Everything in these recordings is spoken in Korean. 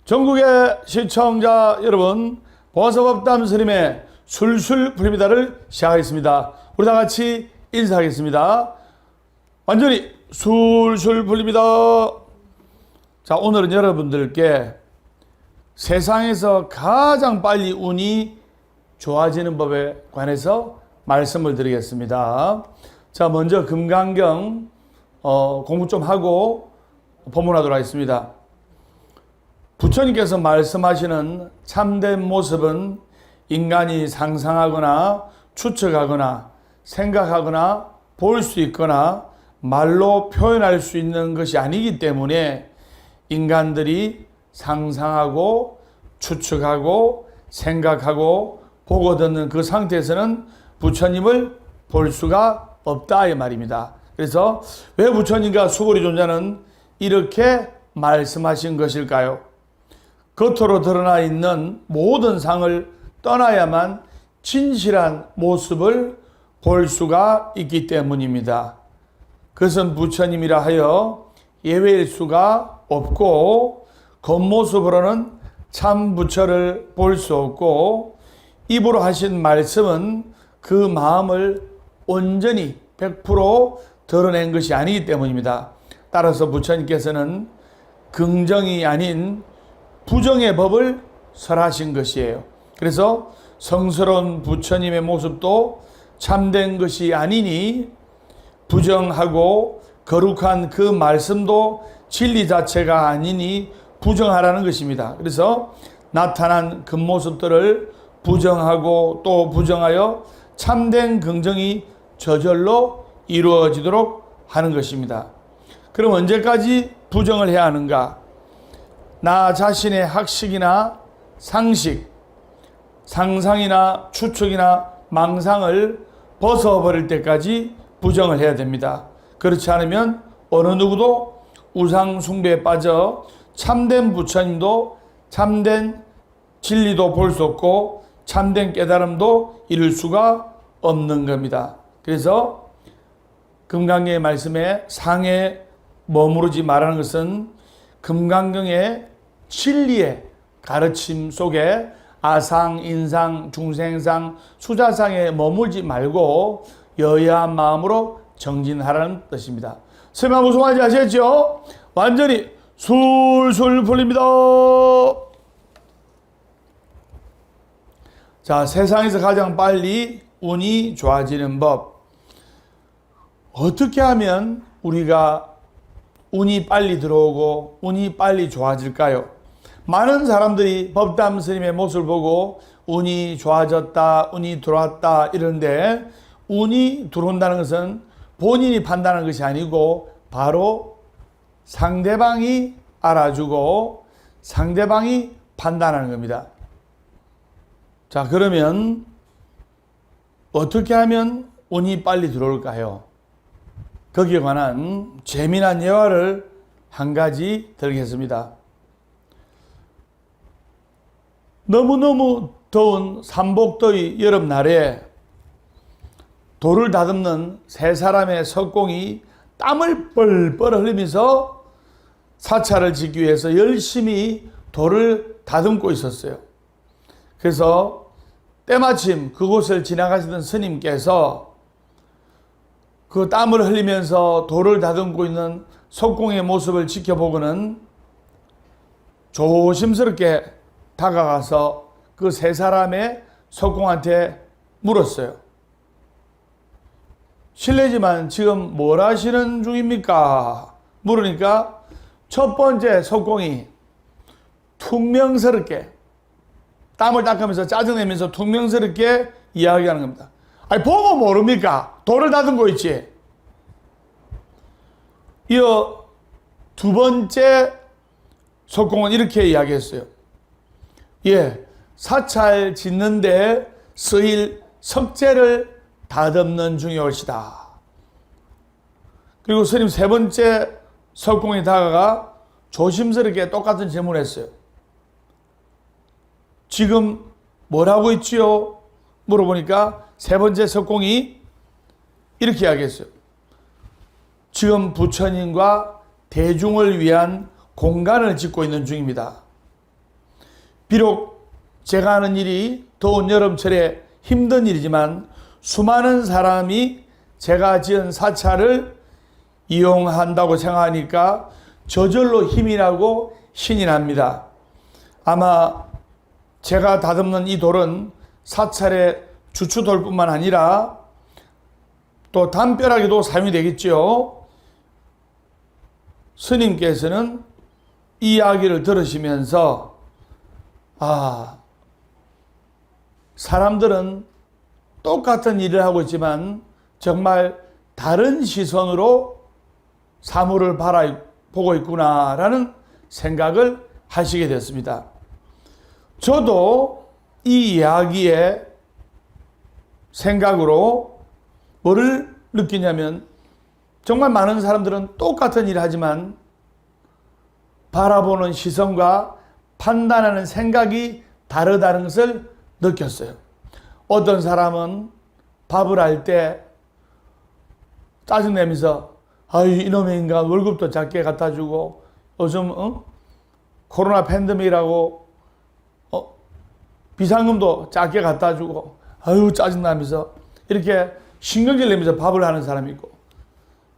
전국의 시청자 여러분, 보아서법담 스님의 술술 풀립니다를 시작하겠습니다. 우리 다 같이 인사하겠습니다. 완전히 술술 풀립니다. 자, 오늘은 여러분들께 세상에서 가장 빨리 운이 좋아지는 법에 관해서 말씀을 드리겠습니다. 자, 먼저 금강경 공부 좀 하고 법문하도록 하겠습니다. 부처님께서 말씀하시는 참된 모습은 인간이 상상하거나 추측하거나 생각하거나 볼 수 있거나 말로 표현할 수 있는 것이 아니기 때문에 인간들이 상상하고 추측하고 생각하고 보고 듣는 그 상태에서는 부처님을 볼 수가 없다 이 말입니다. 그래서 왜 부처님과 수고리 존자는 이렇게 말씀하신 것일까요? 겉으로 드러나 있는 모든 상을 떠나야만 진실한 모습을 볼 수가 있기 때문입니다. 그것은 부처님이라 하여 예외일 수가 없고 겉모습으로는 참 부처를 볼 수 없고 입으로 하신 말씀은 그 마음을 온전히 100% 드러낸 것이 아니기 때문입니다. 따라서 부처님께서는 긍정이 아닌 부정의 법을 설하신 것이에요. 그래서 성스러운 부처님의 모습도 참된 것이 아니니 부정하고 거룩한 그 말씀도 진리 자체가 아니니 부정하라는 것입니다. 그래서 나타난 그 모습들을 부정하고 또 부정하여 참된 긍정이 저절로 이루어지도록 하는 것입니다. 그럼 언제까지 부정을 해야 하는가? 나 자신의 학식이나 상식, 상상이나 추측이나 망상을 벗어버릴 때까지 부정을 해야 됩니다. 그렇지 않으면 어느 누구도 우상 숭배에 빠져 참된 부처님도 참된 진리도 볼 수 없고 참된 깨달음도 이룰 수가 없는 겁니다. 그래서 금강경의 말씀에 상에 머무르지 말라는 것은 금강경의 진리의 가르침 속에 아상, 인상, 중생상, 수자상에 머물지 말고 여야한 마음으로 정진하라는 뜻입니다. 설마 무슨 말인지 아시겠죠? 완전히 술술 풀립니다. 자, 세상에서 가장 빨리 운이 좋아지는 법. 어떻게 하면 우리가 운이 빨리 들어오고 운이 빨리 좋아질까요? 많은 사람들이 법담 스님의 모습을 보고 운이 좋아졌다, 운이 들어왔다 이러는데 운이 들어온다는 것은 본인이 판단하는 것이 아니고 바로 상대방이 알아주고 상대방이 판단하는 겁니다. 자, 그러면 어떻게 하면 운이 빨리 들어올까요? 거기에 관한 재미난 예화를 한 가지 드리겠습니다. 너무너무 더운 삼복더위 여름날에 돌을 다듬는 세 사람의 석공이 땀을 뻘뻘 흘리면서 사찰을 짓기 위해서 열심히 돌을 다듬고 있었어요. 그래서 때마침 그곳을 지나가시던 스님께서 그 땀을 흘리면서 돌을 다듬고 있는 석공의 모습을 지켜보고는 조심스럽게 다가가서 그 세 사람의 석공한테 물었어요. 실례지만 지금 뭘 하시는 중입니까? 물으니까 첫 번째 석공이 퉁명스럽게 땀을 닦으면서 짜증내면서 퉁명스럽게 이야기하는 겁니다. 아니, 보고 모릅니까? 돌을 다듬고 있지. 이어 두 번째 석공은 이렇게 이야기했어요. 예, 사찰 짓는데 쓰일 석재를 다듬는 중이올시다. 그리고 스님 세 번째 석공이 다가가 조심스럽게 똑같은 질문을 했어요. 지금 뭘 하고 있지요? 물어보니까 세 번째 석공이 이렇게 이야기했어요. 지금 부처님과 대중을 위한 공간을 짓고 있는 중입니다. 비록 제가 하는 일이 더운 여름철에 힘든 일이지만 수많은 사람이 제가 지은 사찰을 이용한다고 생각하니까 저절로 힘이 나고 신이 납니다. 아마 제가 다듬는 이 돌은 사찰의 주추돌뿐만 아니라 또 담벼락에도 사용이 되겠죠. 스님께서는 이 이야기를 들으시면서 사람들은 똑같은 일을 하고 있지만 정말 다른 시선으로 사물을 바라보고 있구나라는 생각을 하시게 됐습니다. 저도 이 이야기의 생각으로 뭐를 느끼냐면 정말 많은 사람들은 똑같은 일을 하지만 바라보는 시선과 판단하는 생각이 다르다는 것을 느꼈어요. 어떤 사람은 밥을 할 때 짜증내면서 이놈의 인간 월급도 작게 갖다 주고 요즘 코로나 팬데믹이라고 비상금도 작게 갖다 주고 짜증나면서 이렇게 신경질 내면서 밥을 하는 사람이 있고,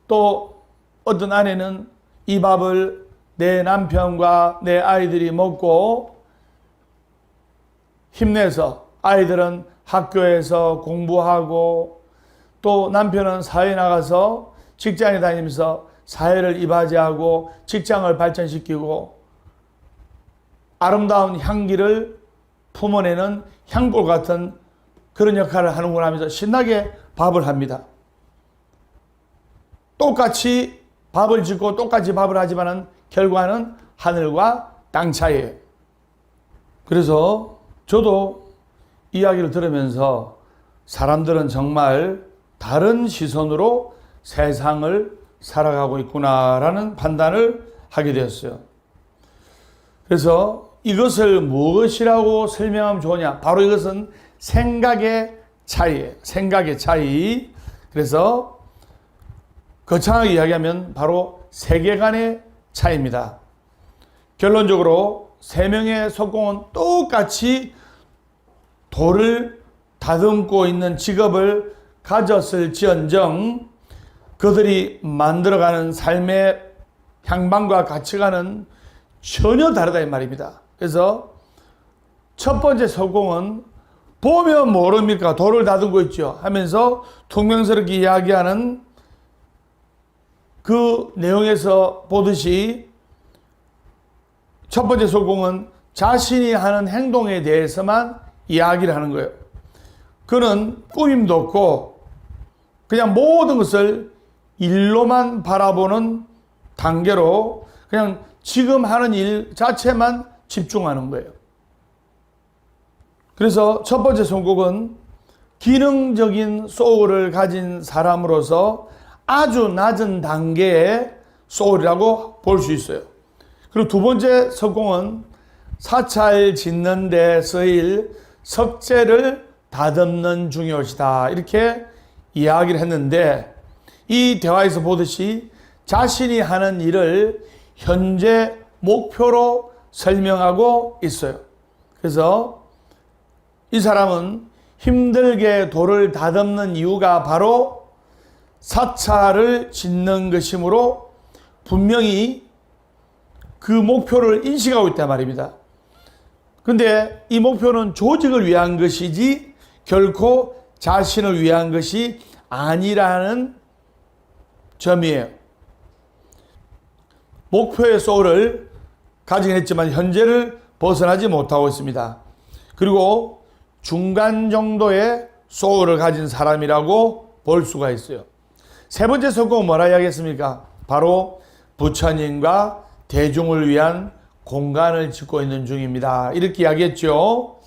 또 어떤 아내는 이 밥을 내 남편과 내 아이들이 먹고 힘내서 아이들은 학교에서 공부하고 또 남편은 사회에 나가서 직장에 다니면서 사회를 이바지하고 직장을 발전시키고 아름다운 향기를 품어내는 향볼 같은 그런 역할을 하는구나 하면서 신나게 밥을 합니다. 똑같이 밥을 짓고 똑같이 밥을 하지만은 결과는 하늘과 땅 차이예요. 그래서 저도 이야기를 들으면서 사람들은 정말 다른 시선으로 세상을 살아가고 있구나라는 판단을 하게 되었어요. 그래서 이것을 무엇이라고 설명하면 좋으냐? 바로 이것은 생각의 차이예요. 생각의 차이. 그래서 거창하게 이야기하면 바로 세계관의 차이입니다. 결론적으로 세 명의 석공은 똑같이 돌을 다듬고 있는 직업을 가졌을지언정 그들이 만들어가는 삶의 향방과 가치관은 전혀 다르다 이 말입니다. 그래서 첫 번째 석공은 보면 모릅니까? 돌을 다듬고 있죠 하면서 퉁명스럽게 이야기하는 그 내용에서 보듯이 첫 번째 석공은 자신이 하는 행동에 대해서만 이야기를 하는 거예요. 그는 꾸밈도 없고 그냥 모든 것을 일로만 바라보는 단계로 그냥 지금 하는 일 자체만 집중하는 거예요. 그래서 첫 번째 선곡은 기능적인 소울을 가진 사람으로서 아주 낮은 단계의 소울이라고 볼 수 있어요. 그리고 두 번째 석공은 사찰 짓는 데 쓰일 석재를 다듬는 중요시다 이렇게 이야기를 했는데, 이 대화에서 보듯이 자신이 하는 일을 현재 목표로 설명하고 있어요. 그래서 이 사람은 힘들게 돌을 다듬는 이유가 바로 사찰을 짓는 것이므로 분명히 그 목표를 인식하고 있단 말입니다. 근데 이 목표는 조직을 위한 것이지 결코 자신을 위한 것이 아니라는 점이에요. 목표의 소울을 가지긴 했지만 현재를 벗어나지 못하고 있습니다. 그리고 중간 정도의 소울을 가진 사람이라고 볼 수가 있어요. 세 번째 석공은 뭐라 이야기했습니까? 바로 부처님과 대중을 위한 공간을 짓고 있는 중입니다. 이렇게 이야기했죠.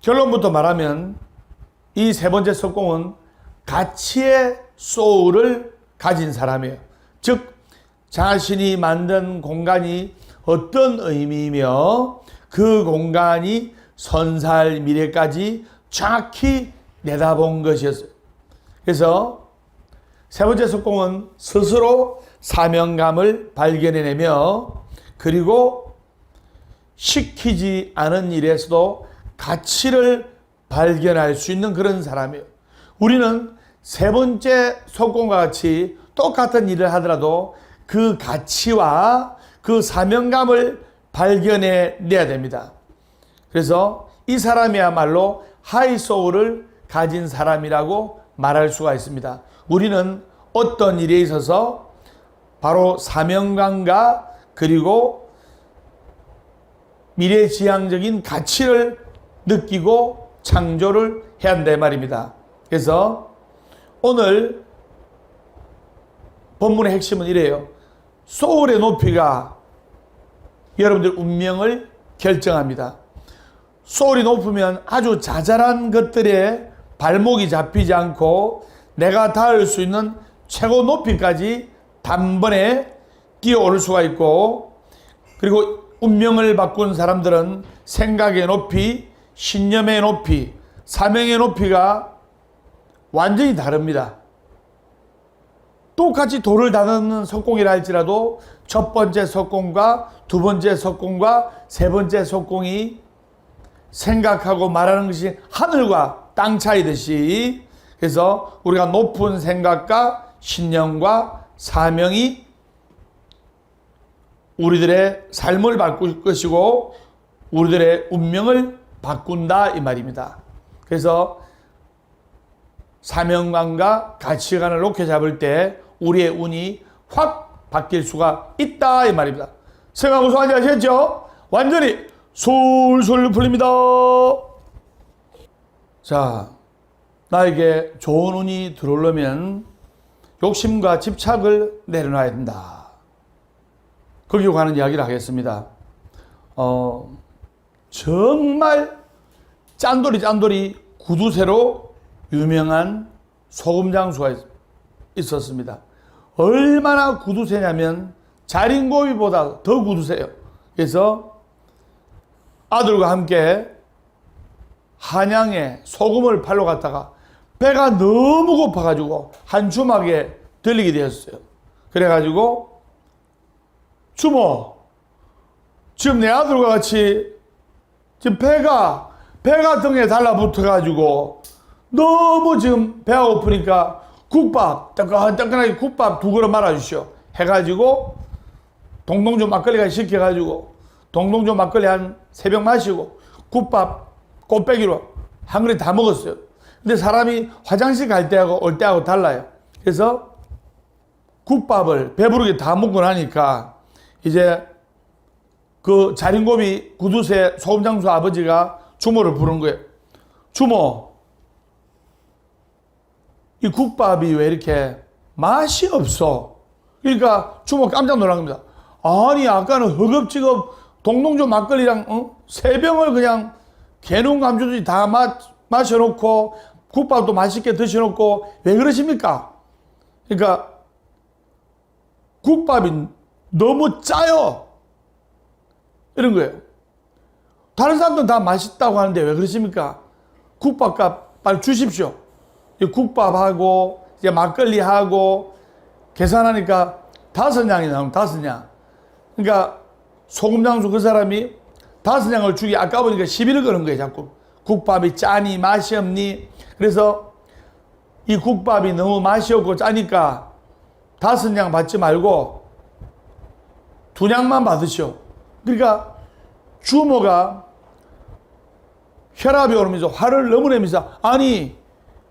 결론부터 말하면 이 세 번째 석공은 가치의 소울을 가진 사람이에요. 즉 자신이 만든 공간이 어떤 의미이며 그 공간이 선사할 미래까지 정확히 내다본 것이었어요. 그래서 세 번째 석공은 스스로 사명감을 발견해내며 그리고 시키지 않은 일에서도 가치를 발견할 수 있는 그런 사람이에요. 우리는 세 번째 속공과 같이 똑같은 일을 하더라도 그 가치와 그 사명감을 발견해 내야 됩니다. 그래서 이 사람이야말로 하이 소울을 가진 사람이라고 말할 수가 있습니다. 우리는 어떤 일에 있어서 바로 사명감과 그리고 미래지향적인 가치를 느끼고 창조를 해야 한다 말입니다. 그래서 오늘 본문의 핵심은 이래요. 소울의 높이가 여러분들 운명을 결정합니다. 소울이 높으면 아주 자잘한 것들에 발목이 잡히지 않고 내가 닿을 수 있는 최고 높이까지 단번에 뛰어오를 수가 있고, 그리고 운명을 바꾼 사람들은 생각의 높이, 신념의 높이, 사명의 높이가 완전히 다릅니다. 똑같이 돌을 다루는 석공이라 할지라도 첫 번째 석공과 두 번째 석공과 세 번째 석공이 생각하고 말하는 것이 하늘과 땅 차이듯이, 그래서 우리가 높은 생각과 신념과 사명이 우리들의 삶을 바꿀 것이고 우리들의 운명을 바꾼다 이 말입니다. 그래서 사명감과 가치관을 높게 잡을 때 우리의 운이 확 바뀔 수가 있다 이 말입니다. 생각하고 소화하지 아시겠죠? 완전히 솔솔 풀립니다. 자, 나에게 좋은 운이 들어오려면 욕심과 집착을 내려놔야 된다. 거기로 가는 이야기를 하겠습니다. 정말 짠돌이 구두쇠로 유명한 소금 장수가 있었습니다. 얼마나 구두쇠냐면 자린고비보다 더 구두쇠예요. 그래서 아들과 함께 한양에 소금을 팔러 갔다가 배가 너무 고파가지고 한 주막에 들리게 되었어요. 그래가지고 주모, 지금 내 아들과 같이 지금 배가 등에 달라붙어가지고 너무 지금 배가 고프니까 국밥, 따끈따끈하게 국밥 2그릇 말아주시오. 해가지고 동동주 막걸리가 시켜가지고 동동주 막걸리 한 3병 마시고 국밥 꽃배기로 한 그릇 다 먹었어요. 근데 사람이 화장실 갈 때하고 올 때하고 달라요. 그래서 국밥을 배부르게 다 먹고 나니까 이제 그 자린고비 구두쇠 소금장수 아버지가 주모를 부른 거예요. 주모, 이 국밥이 왜 이렇게 맛이 없어? 그러니까 주모 깜짝 놀란 겁니다. 아니, 아까는 허겁지겁 동동주 막걸리랑 3병을 그냥 개눈 감주듯이 다 마셔놓고 국밥도 맛있게 드셔놓고 왜 그러십니까? 그러니까 국밥이 너무 짜요. 이런 거예요. 다른 사람들은 다 맛있다고 하는데 왜 그러십니까? 국밥값 빨리 주십시오. 국밥하고 이제 막걸리하고 계산하니까 5냥이 나오면 5냥. 그러니까 소금장수 그 사람이 5냥을 주기 아까우니까 11을 거는 거예요. 자꾸 국밥이 짜니 맛이 없니. 그래서 이 국밥이 너무 맛이 없고 짜니까 5냥 받지 말고 2냥만 받으시오. 그러니까 주모가 혈압이 오르면서 화를 너무 내면서, 아니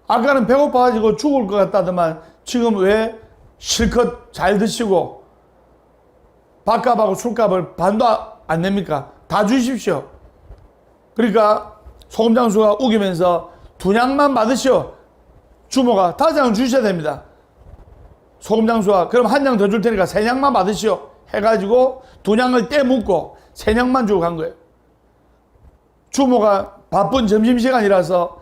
아까는 배고파가지고 죽을 것 같다더만 지금 왜 실컷 잘 드시고 밥값하고 술값을 반도 안 냅니까? 다 주십시오. 그러니까 소금장수가 우기면서 2냥만 받으시오. 주모가 5냥 주셔야 됩니다. 소금장수가 그럼 1냥 더 줄 테니까 3냥만 받으시오 해가지고 2냥을 떼묻고 3냥만 주고 간 거예요. 주모가 바쁜 점심시간이라서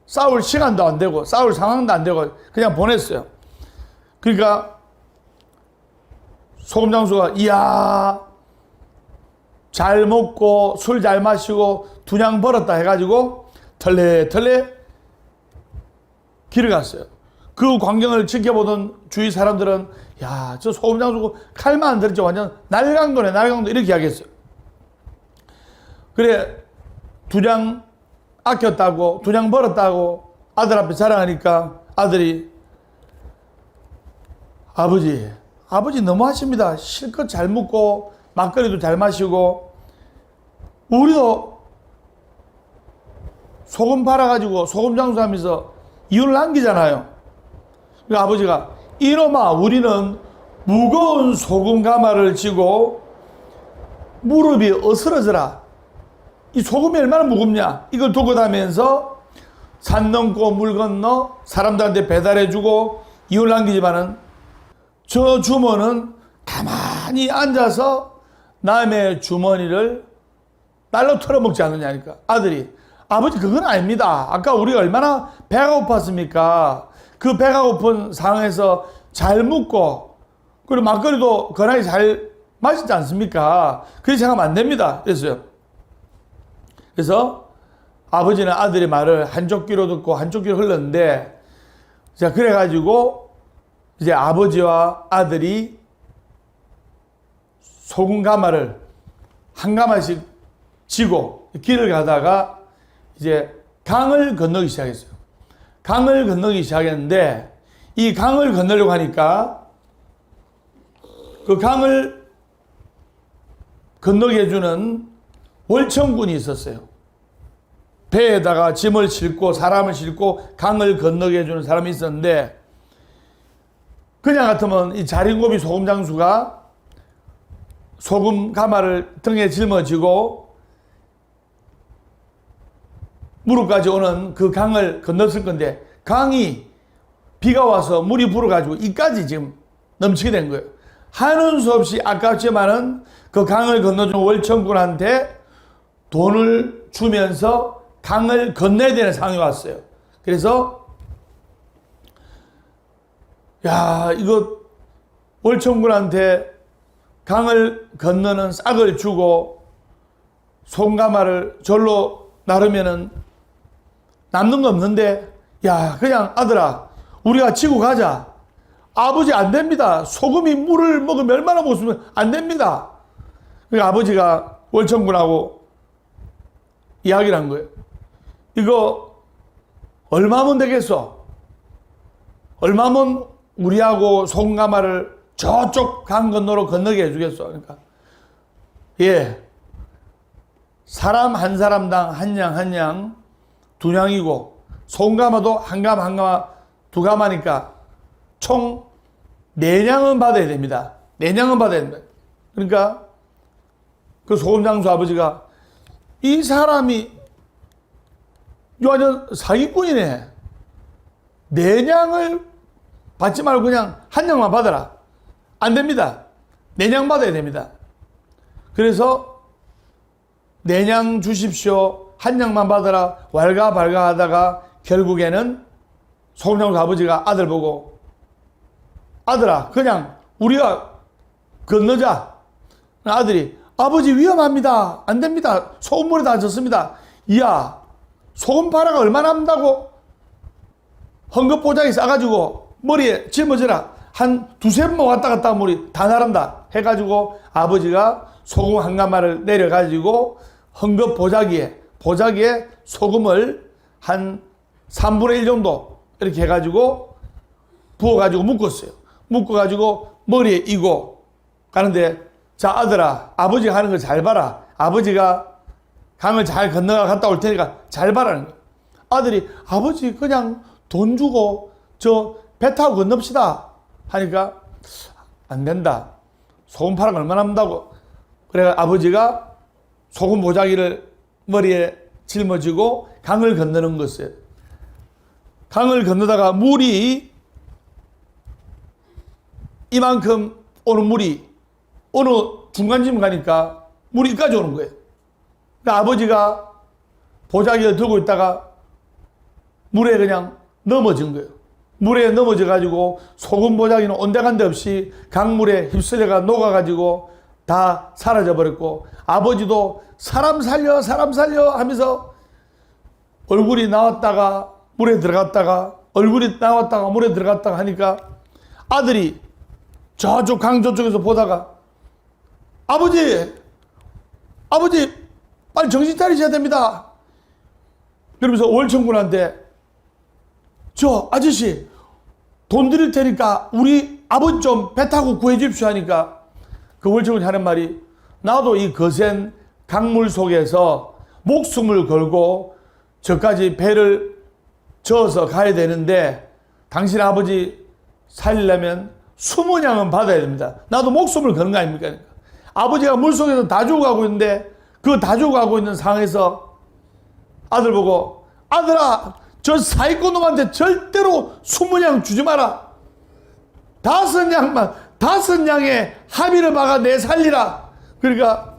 싸울 시간도 안 되고 싸울 상황도 안 되고 그냥 보냈어요. 그러니까 소금장수가 이야 잘 먹고 술 잘 마시고 2냥 벌었다 해가지고 털레털레 길을 갔어요. 그 광경을 지켜보던 주위 사람들은 야, 저 소금장수 칼만 안 들었지 완전 날강도네 날강도 이렇게 이야기했어요. 그래, 2냥 아꼈다고, 2냥 벌었다고 아들 앞에 자랑하니까 아들이 아버지 너무하십니다. 실컷 잘 먹고 막걸리도 잘 마시고 우리도 소금 팔아가지고 소금 장수하면서 이윤을 남기잖아요. 그러니까 아버지가 이놈아 우리는 무거운 소금 가마를 쥐고 무릎이 어스러져라. 이 소금이 얼마나 무겁냐. 이걸 두고 다니면서 산 넘고 물 건너 사람들한테 배달해주고 이윤을 남기지만은 저 주머는 가만히 앉아서 남의 주머니를 날로 털어먹지 않느냐니까. 아들이 아버지 그건 아닙니다. 아까 우리가 얼마나 배가 고팠습니까? 그 배가 고픈 상황에서 잘 묵고 그리고 막걸리도 건하게 잘 마시지 않습니까? 그렇게 생각하면 안 됩니다. 그랬어요. 그래서 아버지는 아들의 말을 한쪽 귀로 듣고 한쪽 귀로 흘렀는데 자 그래가지고 이제 아버지와 아들이 소금 가마를 한 가마씩 쥐고 길을 가다가 이제 강을 건너기 시작했어요. 강을 건너기 시작했는데 이 강을 건너려고 하니까 그 강을 건너게 해주는 월천군이 있었어요. 배에다가 짐을 싣고 사람을 싣고 강을 건너게 해주는 사람이 있었는데 그냥 같으면 이 자린고비 소금 장수가 소금 가마를 등에 짊어지고 무릎까지 오는 그 강을 건넜을 건데 강이 비가 와서 물이 불어가지고 이까지 지금 넘치게 된 거예요. 하는 수 없이 아깝지만은 그 강을 건너준 월천군한테 돈을 주면서 강을 건너야 되는 상황이 왔어요. 그래서 야 이거 월천군한테 강을 건너는 싹을 주고 소금가마를 절로 나르면은 남는 거 없는데 야 그냥 아들아 우리가 지고 가자. 아버지 안 됩니다. 소금이 물을 먹으면 얼마나 먹으면 안 됩니다. 그러니까 아버지가 월천군하고 이야기를 한 거예요. 이거 얼마면 되겠어? 얼마면 우리하고 소금가마를 저쪽 강 건너로 건너게 해주겠어? 그러니까 예 사람 한 사람당 한 양 한 양 2냥이고 소금가마도 한 가마 한 가마 2가마니까 총 4냥은 받아야 됩니다. 4냥은 받아야 됩니다. 그러니까 그 소금장수 아버지가 이 사람이 완전 사기꾼이네. 4냥을 받지 말고 그냥 한 냥만 받아라. 안 됩니다. 4냥 받아야 됩니다. 그래서 4냥 주십시오. 한 냥만 받아라. 왈가발가 하다가 결국에는 소금장수 아버지가 아들 보고 아들아 그냥 우리가 건너자. 아들이 아버지 위험합니다. 안 됩니다. 소금물에 다 젖습니다. 이야 소금 파라가 얼마나 한다고 헝겊보자기 싸가지고 머리에 짊어져라. 한 2-3번 왔다 갔다 하면 우리 다 나란다 해가지고 아버지가 소금 한 가마를 내려가지고 보자기에 소금을 한 3분의 1 정도 이렇게 해가지고 부어가지고 묶었어요. 묶어가지고 머리에 이고 가는데 자 아들아 아버지가 하는 거 잘 봐라. 아버지가 강을 잘 건너가 갔다 올 테니까 잘 봐라는 거예요. 아들이 아버지 그냥 돈 주고 저 배 타고 건넙시다 하니까 안 된다. 소금 파랑 얼마나 한다고. 그래 아버지가 소금 보자기를 머리에 짊어지고 강을 건너는 것이에요. 강을 건너다가 물이 이만큼 오는 물이 어느 중간쯤 가니까 물이 이까지 오는 거예요. 그러니까 아버지가 보자기를 들고 있다가 물에 그냥 넘어진 거예요. 물에 넘어져 가지고 소금 보자기는 온데간데 없이 강물에 휩쓸려가 녹아가지고 다 사라져 버렸고 아버지도 사람 살려 하면서 얼굴이 나왔다가 물에 들어갔다가 얼굴이 나왔다가 물에 들어갔다가 하니까 아들이 저쪽 강 저쪽에서 보다가 아버지 빨리 정신 차리셔야 됩니다. 그러면서 월천군한테 저 아저씨 돈 드릴 테니까 우리 아버지 좀 배 타고 구해 주십시오 하니까 그 월천군이 하는 말이 나도 이 거센 강물 속에서 목숨을 걸고 저까지 배를 저어서 가야 되는데 당신 아버지 살리려면 20냥은 받아야 됩니다. 나도 목숨을 거는 거 아닙니까? 아버지가 물속에서 다 죽어가고 있는데 그 다 죽어가고 있는 상황에서 아들 보고 아들아 저 사기꾼 놈한테 절대로 20냥 주지 마라. 5냥만 5냥에 합의를 박아 내 살리라. 그러니까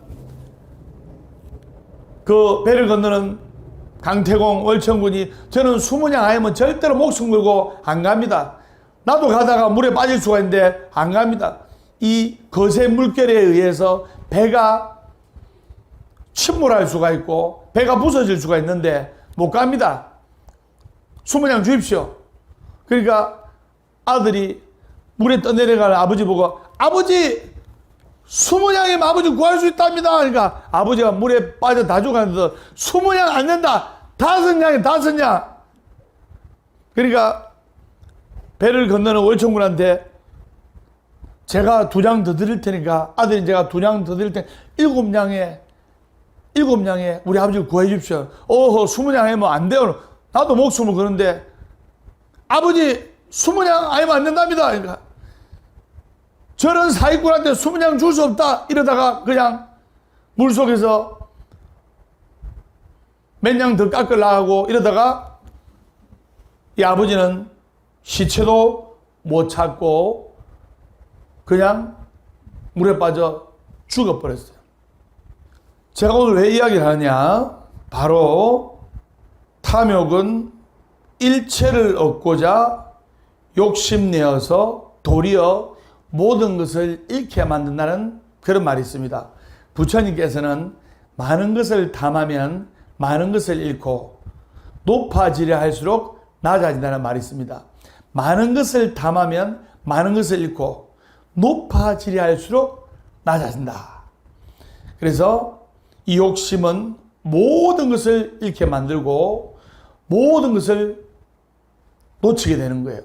그 배를 건너는 강태공 월천군이 저는 20냥 아니면 절대로 목숨 걸고 안 갑니다. 나도 가다가 물에 빠질 수가 있는데 안 갑니다. 이 거센 물결에 의해서 배가 침몰할 수가 있고 배가 부서질 수가 있는데 못 갑니다. 20냥 주십시오. 그러니까 아들이 물에 떠내려가는 아버지 보고 아버지 20냥이면 아버지 구할 수 있답니다. 그러니까 아버지가 물에 빠져 다 죽었는데 20냥 안 된다. 5냥에 5냥. 그러니까 배를 건너는 월천군한테 제가 2냥 더 드릴 테니까 아들이 제가 2냥 더 드릴 테니까 7냥에 우리 아버지를 구해 주십시오. 20냥 하면 안 돼요. 나도 목숨을 거는데 아버지 20냥 아니면 안 된답니다. 그러니까 저런 사기꾼한테 20냥 줄 수 없다. 이러다가 그냥 물속에서 몇 냥 더 깎을 나가고 이러다가 이 아버지는 시체도 못 찾고 그냥 물에 빠져 죽어버렸어요. 제가 오늘 왜 이야기를 하냐? 바로 탐욕은 일체를 얻고자 욕심내어서 도리어 모든 것을 잃게 만든다는 그런 말이 있습니다. 부처님께서는 많은 것을 탐하면 많은 것을 잃고 높아지려 할수록 낮아진다는 말이 있습니다. 많은 것을 탐하면 많은 것을 잃고 높아지려 할수록 낮아진다. 그래서 이 욕심은 모든 것을 잃게 만들고 모든 것을 놓치게 되는 거예요.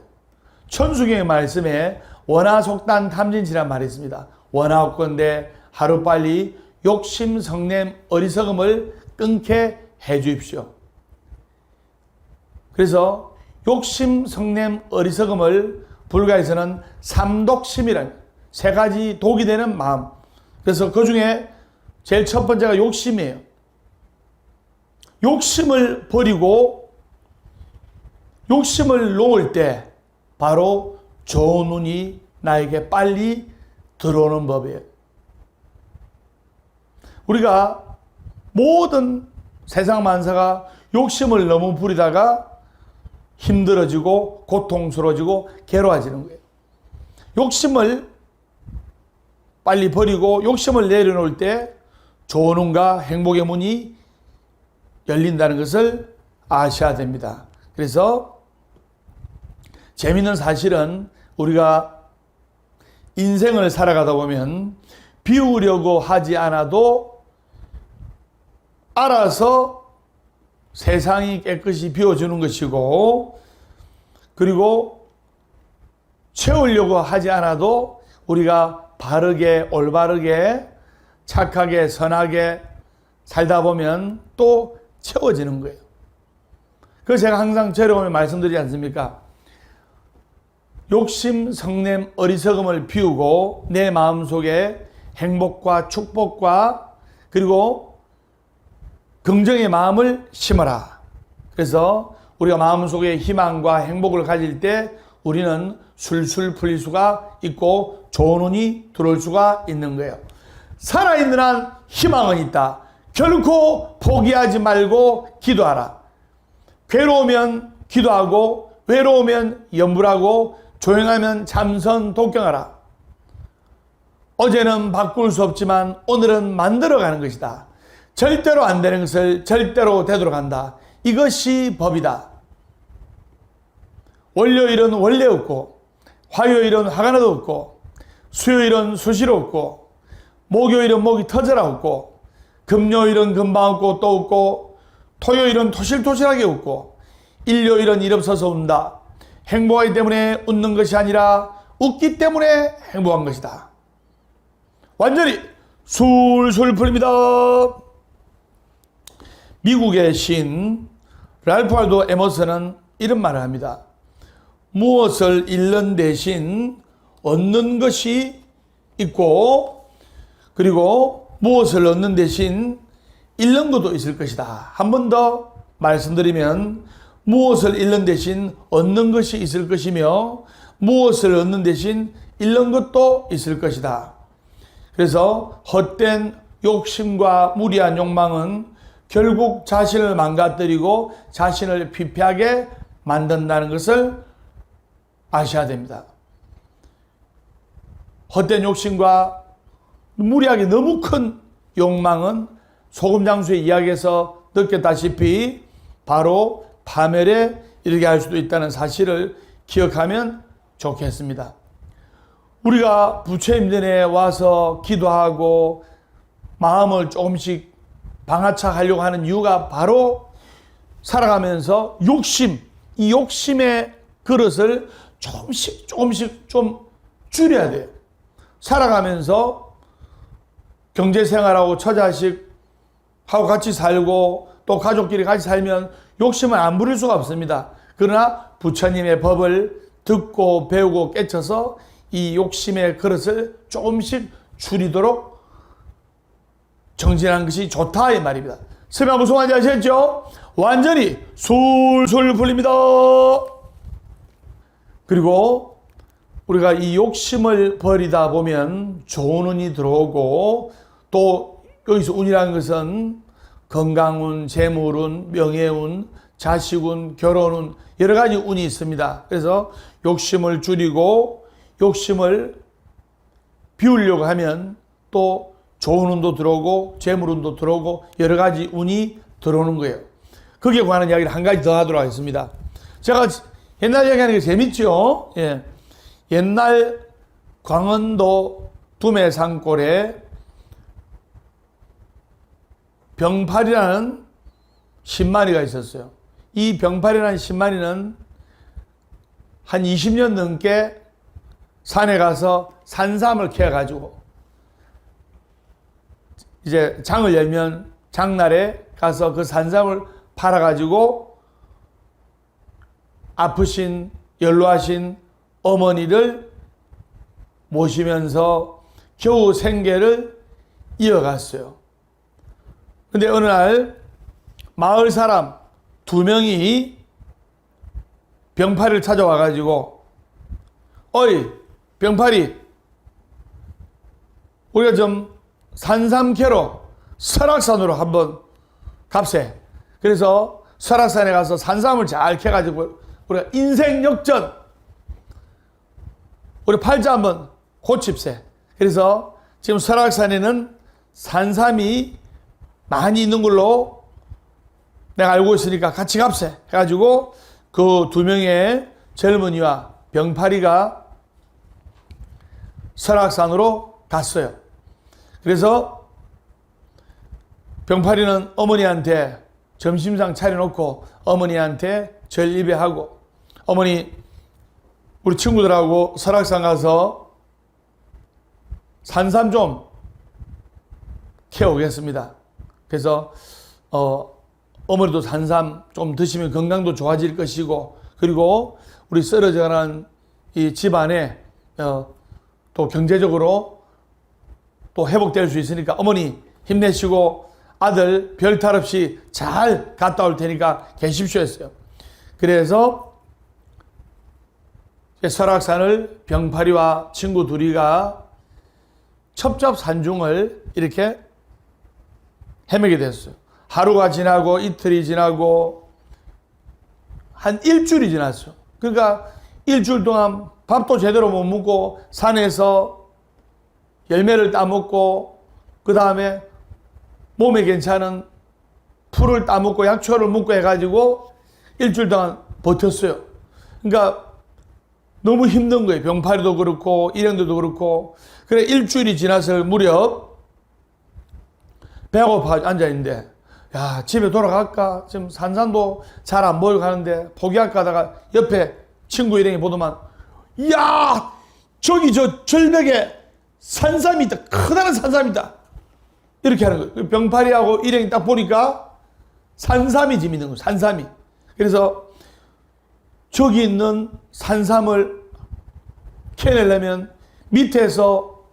천수경의 말씀에 원하속단 탐진치란 말이 있습니다. 원하옵건대 하루빨리 욕심 성냄 어리석음을 끊게 해 주십시오. 그래서 욕심 성냄 어리석음을 불가에서는 삼독심이라는 3가지 독이 되는 마음. 그래서 그 중에 제일 첫 번째가 욕심이에요. 욕심을 버리고 욕심을 놓을 때 바로 좋은 운이 나에게 빨리 들어오는 법이에요. 우리가 모든 세상 만사가 욕심을 너무 부리다가 힘들어지고 고통스러워지고 괴로워지는 거예요. 욕심을 빨리 버리고 욕심을 내려놓을 때 좋은 운과 행복의 문이 열린다는 것을 아셔야 됩니다. 그래서 재미있는 사실은 우리가 인생을 살아가다 보면 비우려고 하지 않아도 알아서 세상이 깨끗이 비워주는 것이고, 그리고 채우려고 하지 않아도 우리가 바르게 올바르게 착하게 선하게 살다 보면 또 채워지는 거예요. 그래서 제가 항상 저렴하게 말씀드리지 않습니까? 욕심, 성냄, 어리석음을 비우고 내 마음속에 행복과 축복과 그리고 긍정의 마음을 심어라. 그래서 우리가 마음속에 희망과 행복을 가질 때 우리는 술술 풀릴 수가 있고 좋은 운이 들어올 수가 있는 거예요. 살아있는 한 희망은 있다. 결코 포기하지 말고 기도하라. 괴로우면 기도하고 외로우면 염불하고 조용하면 참선 독경하라. 어제는 바꿀 수 없지만 오늘은 만들어가는 것이다. 절대로 안 되는 것을 절대로 되도록 한다. 이것이 법이다. 월요일은 원래 없고 화요일은 화가 나도 없고 수요일은 수시로 없고 목요일은 목이 터져라 없고 금요일은 금방 웃고 또 웃고 토요일은 토실토실하게 웃고 일요일은 일 없어서 운다. 행복하기 때문에 웃는 것이 아니라 웃기 때문에 행복한 것이다. 완전히 술술 풀립니다. 미국의 시인 랄프 월도 에머슨은 이런 말을 합니다. 무엇을 잃는 대신 얻는 것이 있고, 그리고 무엇을 얻는 대신 잃는 것도 있을 것이다. 한 번 더 말씀드리면, 무엇을 잃는 대신 얻는 것이 있을 것이며, 무엇을 얻는 대신 잃는 것도 있을 것이다. 그래서 헛된 욕심과 무리한 욕망은 결국 자신을 망가뜨리고 자신을 피폐하게 만든다는 것을 아셔야 됩니다. 헛된 욕심과 무리하게 너무 큰 욕망은 소금 장수의 이야기에서 느꼈다시피 바로 파멸에 이르게 할 수도 있다는 사실을 기억하면 좋겠습니다. 우리가 부처님 전에 와서 기도하고 마음을 조금씩 방아착하려고 하는 이유가 바로 살아가면서 이 욕심의 그릇을 조금씩 좀 줄여야 돼요. 살아가면서 경제생활하고 처자식하고 같이 살고 또 가족끼리 같이 살면 욕심을 안 부릴 수가 없습니다. 그러나 부처님의 법을 듣고 배우고 깨쳐서 이 욕심의 그릇을 조금씩 줄이도록 정진하는 것이 좋다 이 말입니다. 설명 무슨 말인지 아시겠죠? 완전히 술술 풀립니다. 그리고 우리가 이 욕심을 버리다 보면 좋은 운이 들어오고, 또 여기서 운이라는 것은 건강운, 재물운, 명예운, 자식운, 결혼운, 여러 가지 운이 있습니다. 그래서 욕심을 줄이고 욕심을 비우려고 하면 또 좋은 운도 들어오고 재물운도 들어오고 여러 가지 운이 들어오는 거예요. 거기에 관한 이야기를 한 가지 더 하도록 하겠습니다. 제가 옛날 이야기하는 게 재밌죠? 예. 옛날 광원도 두매산골에 병팔이라는 신마리가 있었어요. 이 병팔이라는 신마리는 한 20년 넘게 산에 가서 산삼을 캐가지고 이제 장을 열면 장날에 가서 그 산삼을 팔아가지고 아프신 연로하신 어머니를 모시면서 겨우 생계를 이어갔어요. 근데 어느 날 마을 사람 2명이 병파리를 찾아와가지고, 어이 병파리, 우리가 좀 산삼 캐러 설악산으로 한번 갑세. 그래서 설악산에 가서 산삼을 잘 캐가지고 우리가 인생 역전, 우리 팔자 한번 고칩세. 그래서 지금 설악산에는 산삼이 많이 있는 걸로 내가 알고 있으니까 같이 갑세 해가지고 그 2명의 젊은이와 병파리가 설악산으로 갔어요. 그래서 병파리는 어머니한테 점심상 차려놓고 어머니한테 전리배하고, 어머니 우리 친구들하고 설악산 가서 산삼 좀 캐오겠습니다. 그래서 어머니도 산삼 좀 드시면 건강도 좋아질 것이고, 그리고 우리 쓰러져가는 이 집안에 또 경제적으로 또 회복될 수 있으니까 어머니 힘내시고 아들 별탈 없이 잘 갔다 올 테니까 계십시오 했어요. 그래서 설악산을 병파리와 친구 둘이가 첩첩산중을 이렇게 헤매게 됐어요. 하루가 지나고 이틀이 지나고 한 일주일이 지났어요. 그러니까 일주일 동안 밥도 제대로 못 먹고 산에서 열매를 따먹고 그 다음에 몸에 괜찮은 풀을 따먹고 약초를 먹고 해가지고 일주일 동안 버텼어요. 그러니까 너무 힘든 거예요. 병파리도 그렇고 일행들도 그렇고. 그래 일주일이 지났을 무렵 배가 고파 앉아있는데, 야, 집에 돌아갈까? 지금 산산도 잘 안 보이고 가는데, 포기할까 하다가 옆에 친구 일행이 보더만, 야! 저기 저 절벽에 산삼이 있다. 크다란 산삼이 있다. 이렇게 하는 거예요. 병파리하고 일행이 딱 보니까 산삼이 지금 있는 거예요. 산삼이. 그래서 저기 있는 산삼을 캐내려면 밑에서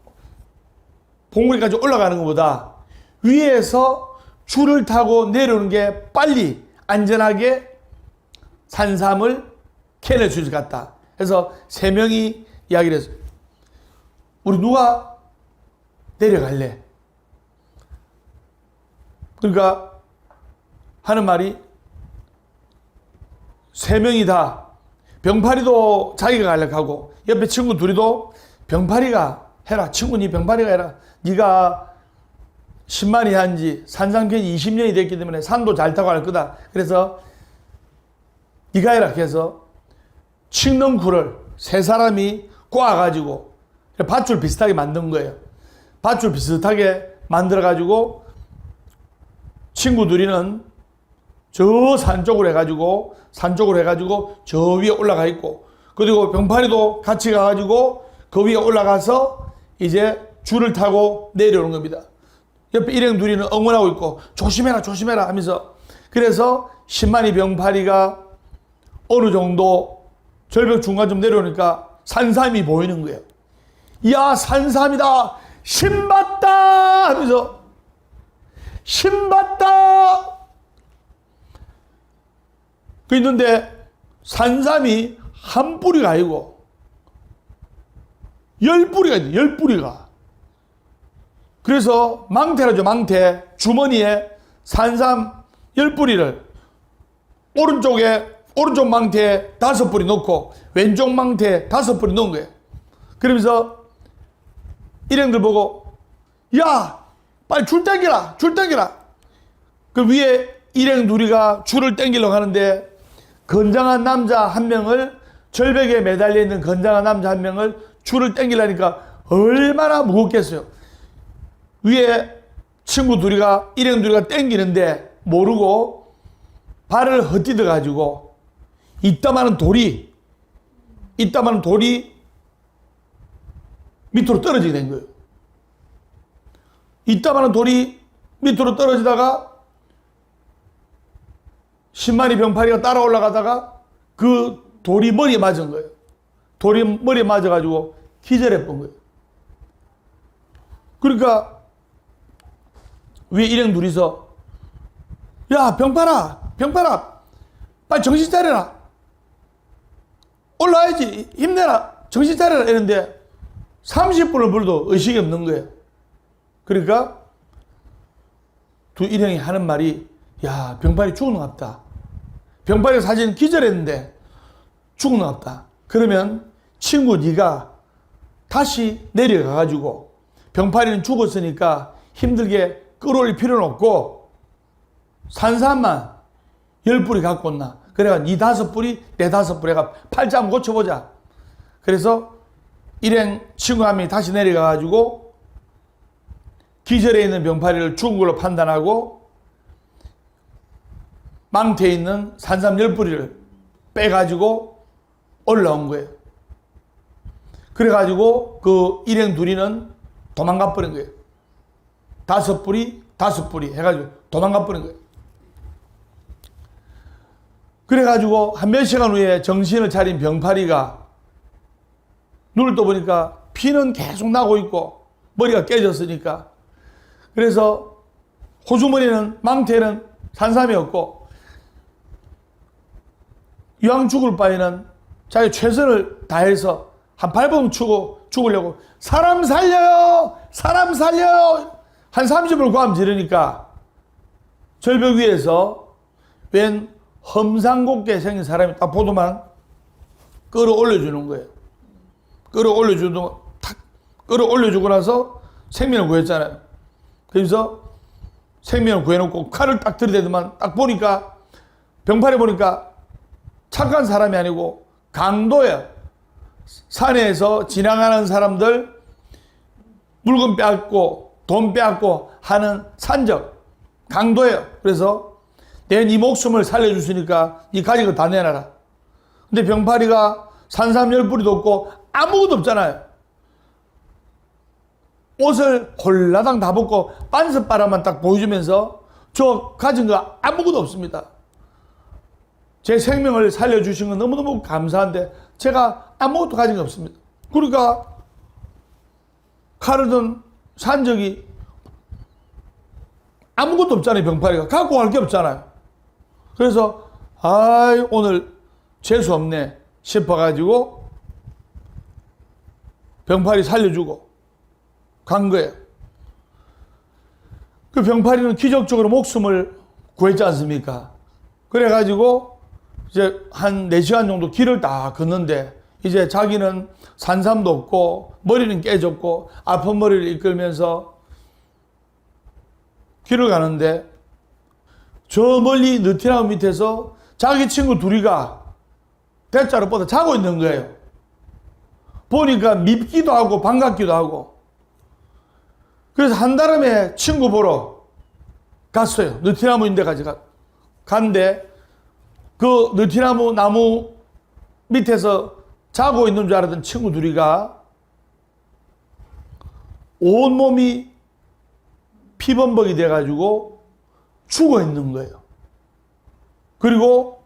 봉우리까지 올라가는 것보다 위에서 줄을 타고 내려오는 게 빨리 안전하게 산삼을 캐낼 수 있을 것 같다. 그래서 세 명이 이야기를 했어요. 우리 누가 내려갈래? 그러니까 하는 말이 세 명이 다 병파리도 자기가 가려고 하고 옆에 친구 둘이도 병파리가 해라. 친구 니 병파리가 해라. 네가 10만이 한지 산삼캔이 20년이 됐기 때문에 산도 잘 타고 할 거다. 그래서 네가 해라. 해서 칡넝쿨을 세 사람이 꼬아가지고 밧줄 비슷하게 만든 거예요. 밧줄 비슷하게 만들어가지고 친구 둘이는 저 산 쪽으로 해가지고 저 위에 올라가 있고, 그리고 병파리도 같이 가가지고 그 위에 올라가서 이제 줄을 타고 내려오는 겁니다. 옆에 일행 둘이는 응원하고 있고 조심해라 조심해라 하면서, 그래서 10만이 병파리가 어느 정도 절벽 중간쯤 내려오니까 산삼이 보이는 거예요. 야, 산삼이다, 신봤다 하면서 신봤다. 그 있는데 산삼이 한 뿌리가 아니고 10뿌리가 있네. 10뿌리가. 그래서 망태라죠. 망태. 주머니에 산삼 10뿌리를 오른쪽 망태에 5뿌리 넣고 왼쪽 망태에 5뿌리 넣은 거예요. 그러면서 일행들 보고, 야, 빨리 줄 당기라, 줄 당기라. 그 위에 일행 둘이가 줄을 당기려고 하는데 건장한 남자 한 명을, 절벽에 매달려 있는 건장한 남자 한 명을 줄을 당기려니까 얼마나 무겁겠어요. 위에 친구 둘이가, 일행 둘이가 당기는데 모르고 발을 헛디뎌 가지고 이따마는 돌이 밑으로 떨어지게 된 거예요. 이따마는 돌이 밑으로 떨어지다가 10만이 병파리가 따라 올라가다가 그 돌이 머리에 맞은 거예요. 돌이 머리에 맞아가지고 기절해 본 거예요. 그러니까 위에 일행 둘이서, 야, 병파라, 빨리 정신 차려라, 올라와야지, 힘내라, 정신 차려라 이랬는데 30분을 불도 의식이 없는 거예요. 그러니까 두 일행이 하는 말이, 야, 병파리 죽은 것 같다. 병파리가 사실 기절했는데 죽은 것 같다. 그러면 친구 네가 다시 내려가가지고, 병파리는 죽었으니까 힘들게 끌어올릴 필요는 없고 산삼만 10뿌리 갖고 온나. 그래가 니 5뿌리 내 5뿌리 해가 팔자 한번 고쳐보자. 그래서 일행 친구 한 명이 다시 내려가가지고 기절해 있는 병파리를 죽은 걸로 판단하고 망태에 있는 산삼 10뿌리를 빼가지고 올라온 거예요. 그래가지고 그 일행 둘이는 도망가 버린 거예요. 5뿌리 해가지고 도망가 버린 거예요. 그래가지고 한 몇 시간 후에 정신을 차린 병파리가 눈을 떠보니까 피는 계속 나고 있고 머리가 깨졌으니까, 그래서 호주머니는, 망태는 산삼이 없고 이왕 죽을 바에는 자기 최선을 다해서 한 8번 추고 죽으려고, 사람 살려요, 사람 살려요, 한 30분 고함 지르니까 절벽 위에서 웬 험상궂게 생긴 사람이 딱 보더만 끌어올려주는 거예요. 끌어올려주고 나서 생명을 구했잖아요. 그래서 생명을 구해놓고 칼을 딱 들이대더만 딱 보니까, 병파리 보니까 착한 사람이 아니고 강도예요. 산에서 지나가는 사람들 물건 빼앗고 돈 빼앗고 하는 산적, 강도예요. 그래서 내 네 목숨을 살려주시니까 네 가진 거 다 내놔라. 근데 병파리가 산삼 10뿌리도 없고 아무것도 없잖아요. 옷을 홀라당 다 벗고 반스바람만 딱 보여주면서 저 가진 거 아무것도 없습니다. 제 생명을 살려주신 건 너무너무 감사한데 제가 아무것도 가진 게 없습니다. 그러니까 칼을 든 산적이 아무것도 없잖아요. 병파리가 갖고 갈 게 없잖아요. 그래서 오늘 재수 없네 싶어가지고 병파리 살려주고 간 거예요. 그 병파리는 기적적으로 목숨을 구했지 않습니까? 그래가지고 이제 한 4시간 정도 길을 다 걷는데 이제 자기는 산삼도 없고 머리는 깨졌고 아픈 머리를 이끌면서 길을 가는데 저 멀리 느티나무 밑에서 자기 친구 둘이가 대자로 뻗어 자고 있는 거예요. 보니까 밉기도 하고 반갑기도 하고. 그래서 한다름에 친구 보러 갔어요. 느티나무 인데 갔는데 그 느티나무 나무 밑에서 자고 있는 줄 알았던 친구 둘이가 온몸이 피범벅이 돼가지고 죽어 있는 거예요. 그리고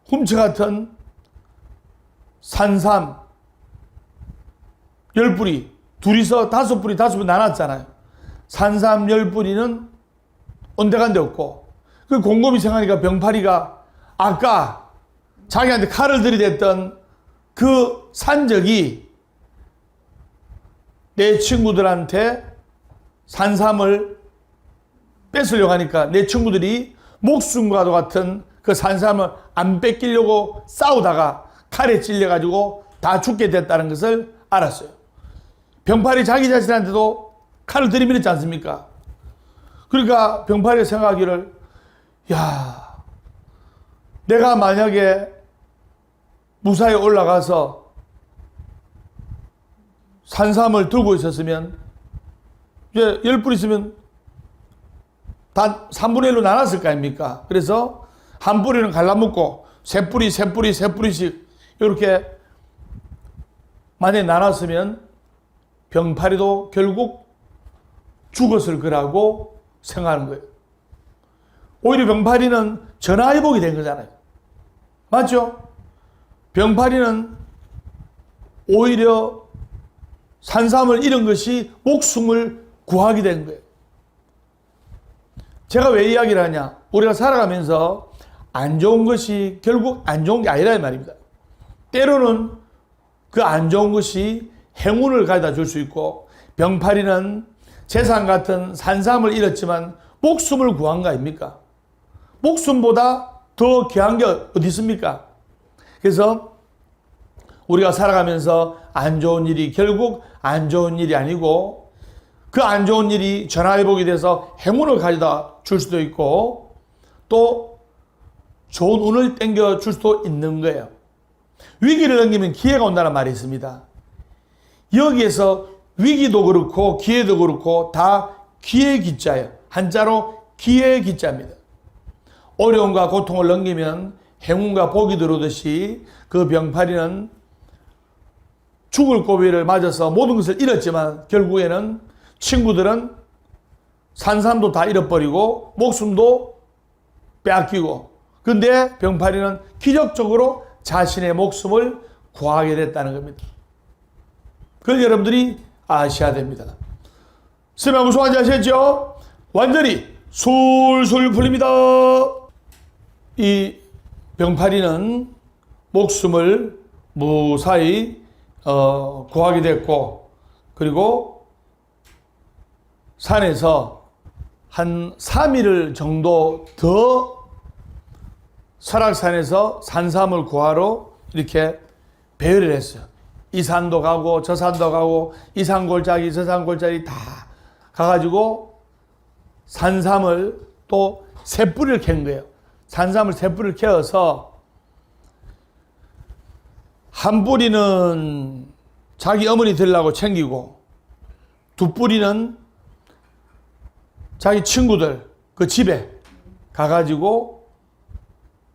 훔치 같은 산삼 10뿌리, 둘이서 5뿌리 나눴잖아요. 산삼 10뿌리는 온데간데 없고, 그 곰곰이 생각하니까 병파리가 아까 자기한테 칼을 들이댔던 그 산적이 내 친구들한테 산삼을 뺏으려고 하니까 내 친구들이 목숨과도 같은 그 산삼을 안 뺏기려고 싸우다가 칼에 찔려가지고 다 죽게 됐다는 것을 알았어요. 병파리 자기 자신한테도 칼을 들이밀었지 않습니까? 그러니까 병파리가 생각하기를, 야, 내가 만약에 무사히 올라가서 산삼을 들고 있었으면 이제 10뿌리 있으면 다 3분의 1로 나눴을 거 아닙니까? 그래서 한 뿌리는 갈라먹고 세 뿌리씩 이렇게 만약에 나눴으면 병파리도 결국 죽었을 거라고 생각하는 거예요. 오히려 병파리는 전화위복이 된 거잖아요. 맞죠? 병파리는 오히려 산삼을 잃은 것이 목숨을 구하게 된 거예요. 제가 왜 이야기를 하냐? 우리가 살아가면서 안 좋은 것이 결국 안 좋은 게 아니라 이 말입니다. 때로는 그 안 좋은 것이 행운을 가져다 줄 수 있고, 병파리는 재산 같은 산삼을 잃었지만 목숨을 구한 거 아닙니까? 목숨보다 더 귀한 게 어디 있습니까? 그래서 우리가 살아가면서 안 좋은 일이 결국 안 좋은 일이 아니고, 그 안 좋은 일이 전화위복이 돼서 행운을 가져다 줄 수도 있고, 또 좋은 운을 땡겨 줄 수도 있는 거예요. 위기를 넘기면 기회가 온다는 말이 있습니다. 여기에서 위기도 그렇고 기회도 그렇고 다 기회 기자예요. 한자로 기회 기자입니다. 어려움과 고통을 넘기면 행운과 복이 들어오듯이 그 병파리는 죽을 고비를 맞아서 모든 것을 잃었지만 결국에는 친구들은 산삼도 다 잃어버리고 목숨도 빼앗기고, 근데 병파리는 기적적으로 자신의 목숨을 구하게 됐다는 겁니다. 그걸 여러분들이 아셔야 됩니다. 스며 무슨 말인지 아시겠죠? 완전히 술술 풀립니다. 이 병파리는 목숨을 무사히 구하게 됐고, 그리고 산에서 한 3일 정도 더 설악산에서 산삼을 구하러 이렇게 배회를 했어요. 이 산도 가고 저 산도 가고 이 산골짜기 저 산골짜기 다 가가지고 산삼을 또 세 뿌리를 캔 거예요. 산삼을 세 뿌리를 캐어서 한 뿌리는 자기 어머니 들라고 챙기고, 두 뿌리는 자기 친구들, 그 집에 가가지고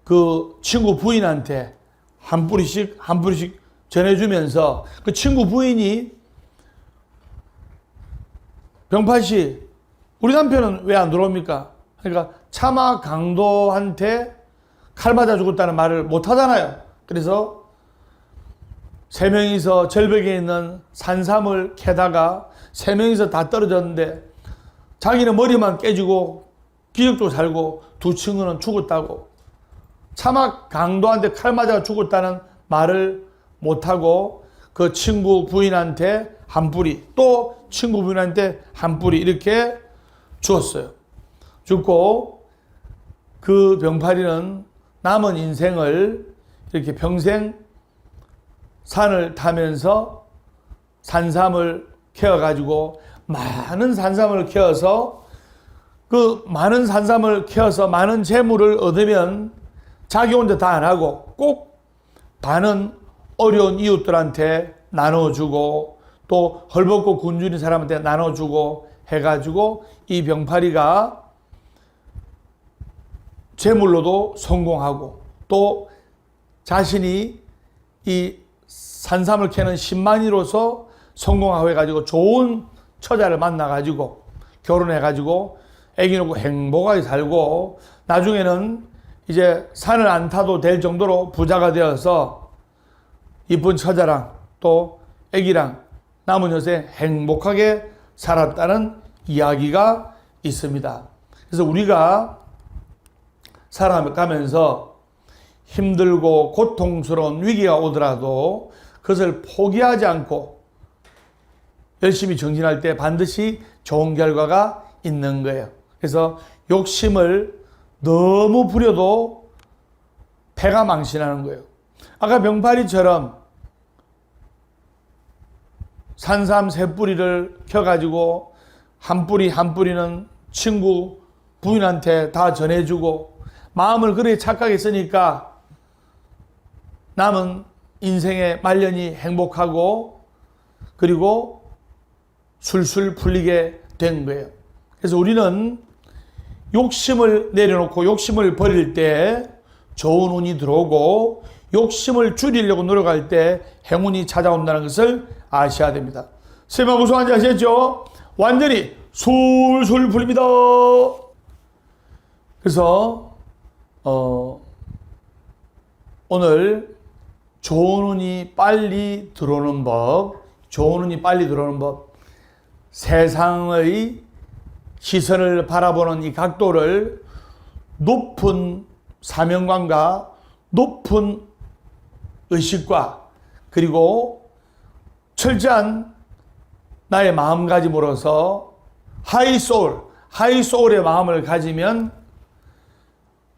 그 친구 부인한테 한 뿌리씩 전해주면서 그 친구 부인이 병팔 씨, 우리 남편은 왜 안 들어옵니까? 그러니까 차마 강도한테 칼 맞아 죽었다는 말을 못 하잖아요. 그래서 세 명이서 절벽에 있는 산삼을 캐다가 세 명이서 다 떨어졌는데 자기는 머리만 깨지고 기적적으로 살고 두 친구는 죽었다고. 차마 강도한테 칼 맞아 죽었다는 말을 못하고 그 친구 부인한테 한 뿌리, 또 친구 부인한테 한 뿌리 이렇게 주었어요. 죽고 그 병파리는 남은 인생을 이렇게 평생 산을 타면서 산삼을 캐어가지고 많은 산삼을 캐어서 그 많은 산삼을 캐어서 많은 재물을 얻으면 자기 혼자 다 안 하고 꼭 반은 어려운 이웃들한테 나눠주고 또 헐벗고 굶주린 사람한테 나눠주고 해가지고 이 병파리가 재물로도 성공하고 또 자신이 이 산삼을 캐는 신만이로서 성공하고 해가지고 좋은 처자를 만나가지고 결혼해가지고 애기 놓고 행복하게 살고 나중에는 이제 산을 안 타도 될 정도로 부자가 되어서 이쁜 처자랑 또 애기랑 남은 여생 행복하게 살았다는 이야기가 있습니다. 그래서 우리가 살아가면서 힘들고 고통스러운 위기가 오더라도 그것을 포기하지 않고 열심히 정진할 때 반드시 좋은 결과가 있는 거예요. 그래서 욕심을 너무 부려도 패가 망신하는 거예요. 아까 병파리처럼 산삼 세 뿌리를 켜가지고 한 뿌리 한 뿌리는 친구 부인한테 다 전해주고 마음을 그렇게 착하게 쓰니까 남은 인생의 말년이 행복하고 그리고 술술 풀리게 된 거예요. 그래서 우리는 욕심을 내려놓고 욕심을 버릴 때 좋은 운이 들어오고 욕심을 줄이려고 노력할 때 행운이 찾아온다는 것을 아셔야 됩니다. 세마 무슨 말인지 아시겠죠? 완전히 술술 풀립니다. 그래서 오늘 좋은 운이 빨리 들어오는 법, 좋은 운이 빨리 들어오는 법, 세상의 시선을 바라보는 이 각도를 높은 사명감과 높은 의식과 그리고 철저한 나의 마음가짐으로서 하이소울의 마음을 가지면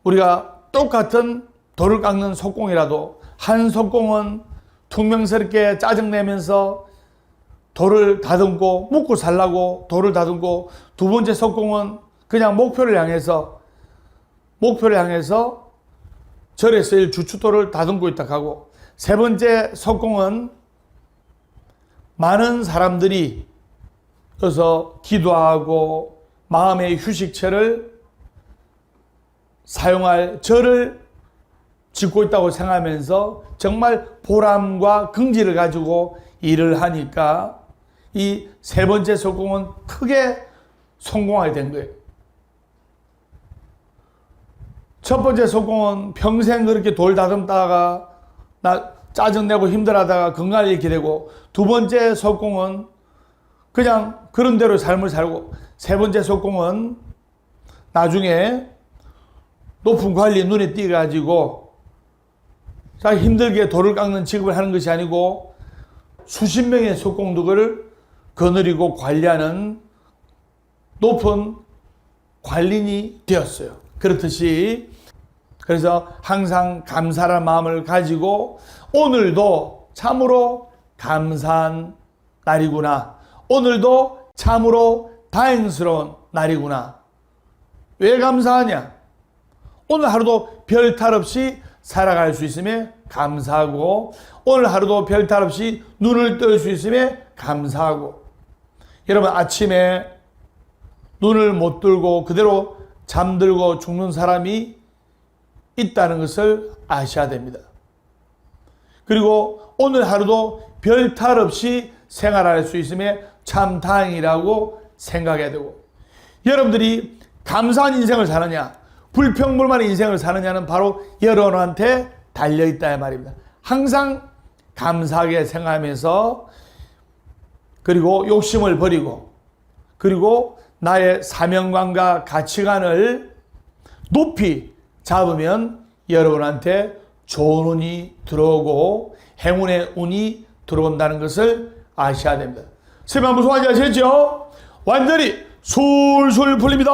우리가 똑같은 돌을 깎는 석공이라도 한 석공은 퉁명스럽게 짜증내면서 돌을 다듬고 묵고 살라고 돌을 다듬고 두 번째 석공은 그냥 목표를 향해서 절에 쓰일 주춧돌을 다듬고 있다 하고 세 번째 석공은 많은 사람들이 여기서 기도하고 마음의 휴식처를 사용할 절을 짓고 있다고 생각하면서 정말 보람과 긍지를 가지고 일을 하니까 이 세 번째 석공은 크게 성공하게 된 거예요. 첫 번째 석공은 평생 그렇게 돌 다듬다가 짜증내고 힘들어하다가 건강을 잃게 되고 두 번째 석공은 그냥 그런 대로 삶을 살고 세 번째 석공은 나중에 높은 관리 눈에 띄어가지고 자기 힘들게 돌을 깎는 직업을 하는 것이 아니고 수십 명의 석공덕을 거느리고 관리하는 높은 관리인이 되었어요. 그렇듯이 그래서 항상 감사한 마음을 가지고 오늘도 참으로 감사한 날이구나. 오늘도 참으로 다행스러운 날이구나. 왜 감사하냐? 오늘 하루도 별 탈 없이 살아갈 수 있음에 감사하고 오늘 하루도 별 탈 없이 눈을 뜰 수 있음에 감사하고 여러분 아침에 눈을 못 뜨고 그대로 잠들고 죽는 사람이 있다는 것을 아셔야 됩니다. 그리고 오늘 하루도 별 탈 없이 생활할 수 있음에 참 다행이라고 생각해야 되고, 여러분들이 감사한 인생을 사느냐 불평불만의 인생을 사느냐는 바로 여러분한테 달려있다 이 말입니다. 항상 감사하게 생각하면서, 그리고 욕심을 버리고, 그리고 나의 사명감과 가치관을 높이 잡으면 여러분한테 좋은 운이 들어오고 행운의 운이 들어온다는 것을 아셔야 됩니다. 세상 무서워하지 아시겠죠? 완전히 술술 풀립니다.